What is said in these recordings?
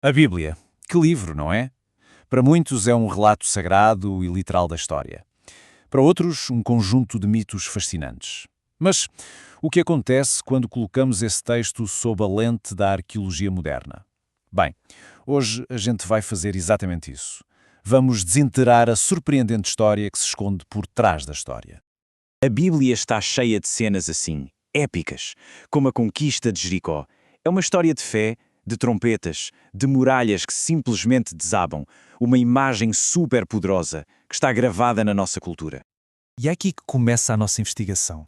A Bíblia. Que livro, não é? Para muitos é um relato sagrado e literal da história. Para outros, um conjunto de mitos fascinantes. Mas o que acontece quando colocamos esse texto sob a lente da arqueologia moderna? Bem, hoje a gente vai fazer exatamente isso. Vamos desenterrar a surpreendente história que se esconde por trás da história. A Bíblia está cheia de cenas assim, épicas, como a conquista de Jericó. É uma história de fé, de trompetas, de muralhas que simplesmente desabam, uma imagem super poderosa que está gravada na nossa cultura. E é aqui que começa a nossa investigação.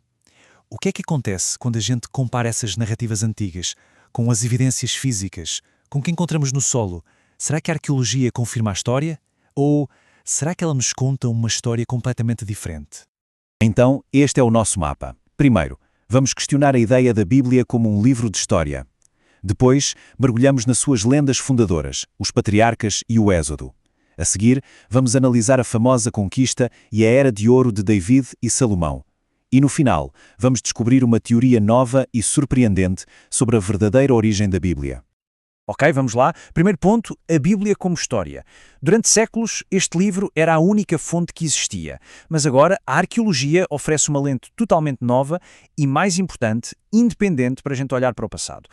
O que é que acontece quando a gente compara essas narrativas antigas com as evidências físicas, com o que encontramos no solo? Será que a arqueologia confirma a história? Ou será que ela nos conta uma história completamente diferente? Então, este é o nosso mapa. Primeiro, vamos questionar a ideia da Bíblia como um livro de história. Depois, mergulhamos nas suas lendas fundadoras, os patriarcas e o Êxodo. A seguir, vamos analisar a famosa conquista e a Era de Ouro de David e Salomão. E no final, vamos descobrir uma teoria nova e surpreendente sobre a verdadeira origem da Bíblia. Ok, vamos lá. Primeiro ponto, a Bíblia como história. Durante séculos, este livro era a única fonte que existia, mas agora a arqueologia oferece uma lente totalmente nova e, mais importante, independente para a gente olhar para o passado.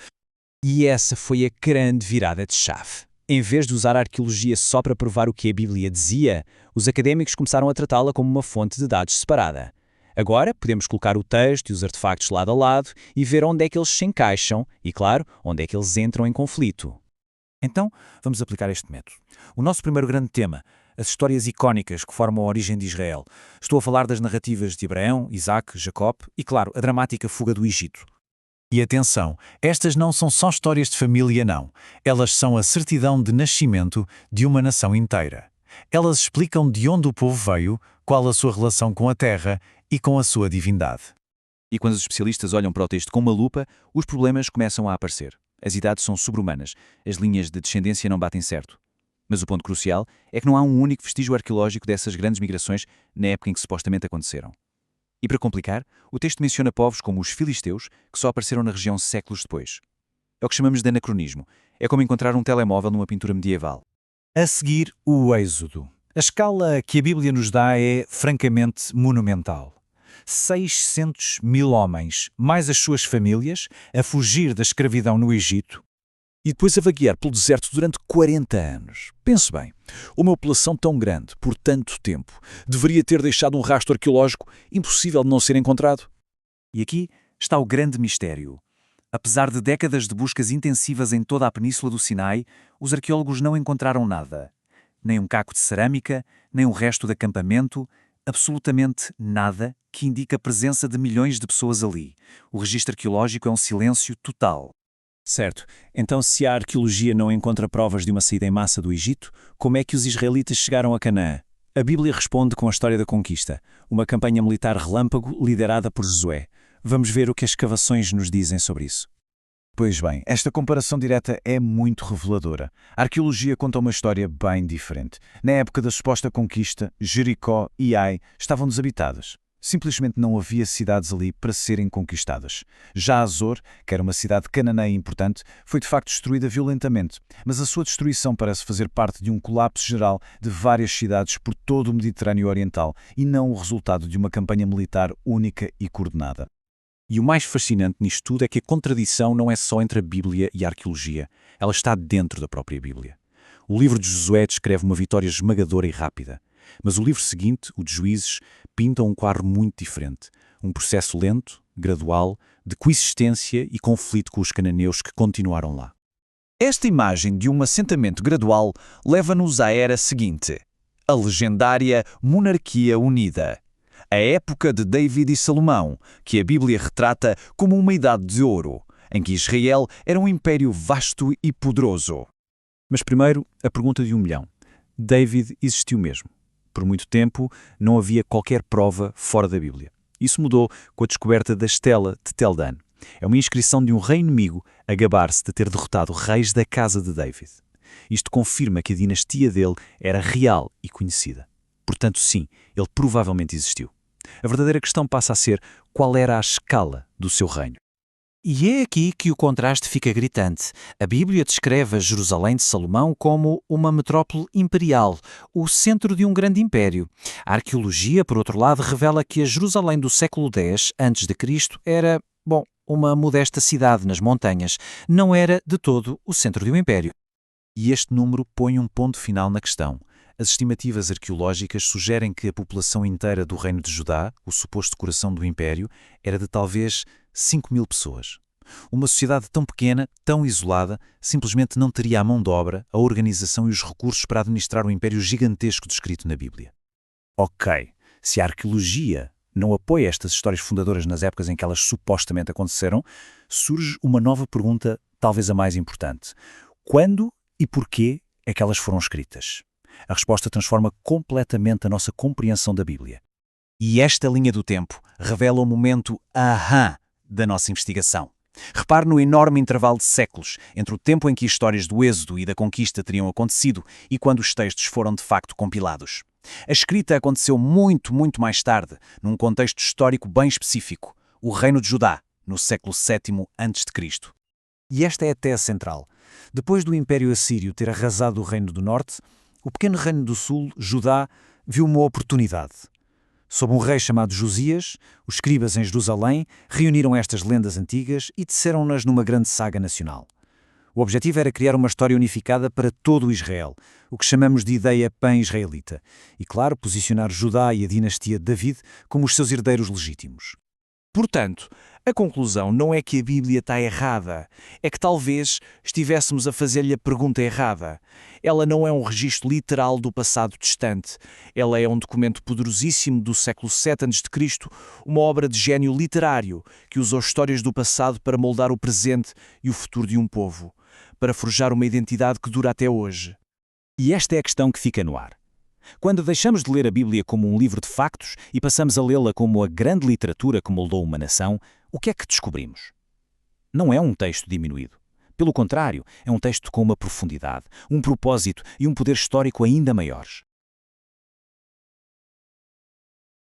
E essa foi a grande virada de chave. Em vez de usar a arqueologia só para provar o que a Bíblia dizia, os académicos começaram a tratá-la como uma fonte de dados separada. Agora, podemos colocar o texto e os artefactos lado a lado e ver onde é que eles se encaixam e, claro, onde é que eles entram em conflito. Então, vamos aplicar este método. O nosso primeiro grande tema, as histórias icónicas que formam a origem de Israel. Estou a falar das narrativas de Abraão, Isaac, Jacó e, claro, a dramática fuga do Egito. E atenção, estas não são só histórias de família, não. Elas são a certidão de nascimento de uma nação inteira. Elas explicam de onde o povo veio, qual a sua relação com a terra e com a sua divindade. E quando os especialistas olham para o texto com uma lupa, os problemas começam a aparecer. As idades são sobre-humanas, as linhas de descendência não batem certo. Mas o ponto crucial é que não há um único vestígio arqueológico dessas grandes migrações na época em que supostamente aconteceram. E para complicar, o texto menciona povos como os filisteus, que só apareceram na região séculos depois. É o que chamamos de anacronismo. É como encontrar um telemóvel numa pintura medieval. A seguir, o Êxodo. A escala que a Bíblia nos dá é, francamente, monumental. 600 mil homens, mais as suas famílias, a fugir da escravidão no Egito, E depois a vaguear pelo deserto durante 40 anos. Pense bem, uma população tão grande, por tanto tempo, deveria ter deixado um rastro arqueológico impossível de não ser encontrado. E aqui está o grande mistério. Apesar de décadas de buscas intensivas em toda a península do Sinai, os arqueólogos não encontraram nada. Nem um caco de cerâmica, nem um resto de acampamento, absolutamente nada que indique a presença de milhões de pessoas ali. O registro arqueológico é um silêncio total. Certo. Então, se a arqueologia não encontra provas de uma saída em massa do Egito, como é que os israelitas chegaram a Canaã? A Bíblia responde com a história da conquista, uma campanha militar relâmpago liderada por Josué. Vamos ver o que as escavações nos dizem sobre isso. Pois bem, esta comparação direta é muito reveladora. A arqueologia conta uma história bem diferente. Na época da suposta conquista, Jericó e Ai estavam desabitadas. Simplesmente não havia cidades ali para serem conquistadas. Já Azor, que era uma cidade cananeia importante, foi de facto destruída violentamente, mas a sua destruição parece fazer parte de um colapso geral de várias cidades por todo o Mediterrâneo Oriental e não o resultado de uma campanha militar única e coordenada. E o mais fascinante nisto tudo é que a contradição não é só entre a Bíblia e a arqueologia, ela está dentro da própria Bíblia. O livro de Josué descreve uma vitória esmagadora e rápida, mas o livro seguinte, o de Juízes, pinta um quadro muito diferente, um processo lento, gradual, de coexistência e conflito com os cananeus que continuaram lá. Esta imagem de um assentamento gradual leva-nos à era seguinte, a legendária Monarquia Unida. A época de David e Salomão, que a Bíblia retrata como uma idade de ouro, em que Israel era um império vasto e poderoso. Mas primeiro, a pergunta de 1 milhão. David existiu mesmo? Por muito tempo, não havia qualquer prova fora da Bíblia. Isso mudou com a descoberta da Estela de Tel Dan. É uma inscrição de um rei inimigo a gabar-se de ter derrotado reis da casa de David. Isto confirma que a dinastia dele era real e conhecida. Portanto, sim, ele provavelmente existiu. A verdadeira questão passa a ser qual era a escala do seu reino. E é aqui que o contraste fica gritante. A Bíblia descreve a Jerusalém de Salomão como uma metrópole imperial, o centro de um grande império. A arqueologia, por outro lado, revela que a Jerusalém do século X a.C. era, uma modesta cidade nas montanhas. Não era, de todo, o centro de um império. E este número põe um ponto final na questão. As estimativas arqueológicas sugerem que a população inteira do Reino de Judá, o suposto coração do Império, era de talvez 5.000 pessoas. Uma sociedade tão pequena, tão isolada, simplesmente não teria a mão de obra, a organização e os recursos para administrar o império gigantesco descrito na Bíblia. Ok, se a arqueologia não apoia estas histórias fundadoras nas épocas em que elas supostamente aconteceram, surge uma nova pergunta, talvez a mais importante. Quando e porquê é que elas foram escritas? A resposta transforma completamente a nossa compreensão da Bíblia. E esta linha do tempo revela o momento aham da nossa investigação. Repare no enorme intervalo de séculos entre o tempo em que histórias do Êxodo e da Conquista teriam acontecido e quando os textos foram de facto compilados. A escrita aconteceu muito mais tarde, num contexto histórico bem específico, o Reino de Judá, no século VII a.C. E esta é a tese central. Depois do Império Assírio ter arrasado o Reino do Norte, o pequeno Reino do Sul, Judá, viu uma oportunidade. Sob um rei chamado Josias, os escribas em Jerusalém reuniram estas lendas antigas e teceram-nas numa grande saga nacional. O objetivo era criar uma história unificada para todo o Israel, o que chamamos de ideia pan-israelita, e, claro, posicionar Judá e a dinastia de David como os seus herdeiros legítimos. Portanto, a conclusão não é que a Bíblia está errada, é que talvez estivéssemos a fazer-lhe a pergunta errada. Ela não é um registro literal do passado distante. Ela é um documento poderosíssimo do século VII a.C., uma obra de gênio literário que usou histórias do passado para moldar o presente e o futuro de um povo, para forjar uma identidade que dura até hoje. E esta é a questão que fica no ar. Quando deixamos de ler a Bíblia como um livro de factos e passamos a lê-la como a grande literatura que moldou uma nação, o que é que descobrimos? Não é um texto diminuído. Pelo contrário, é um texto com uma profundidade, um propósito e um poder histórico ainda maiores.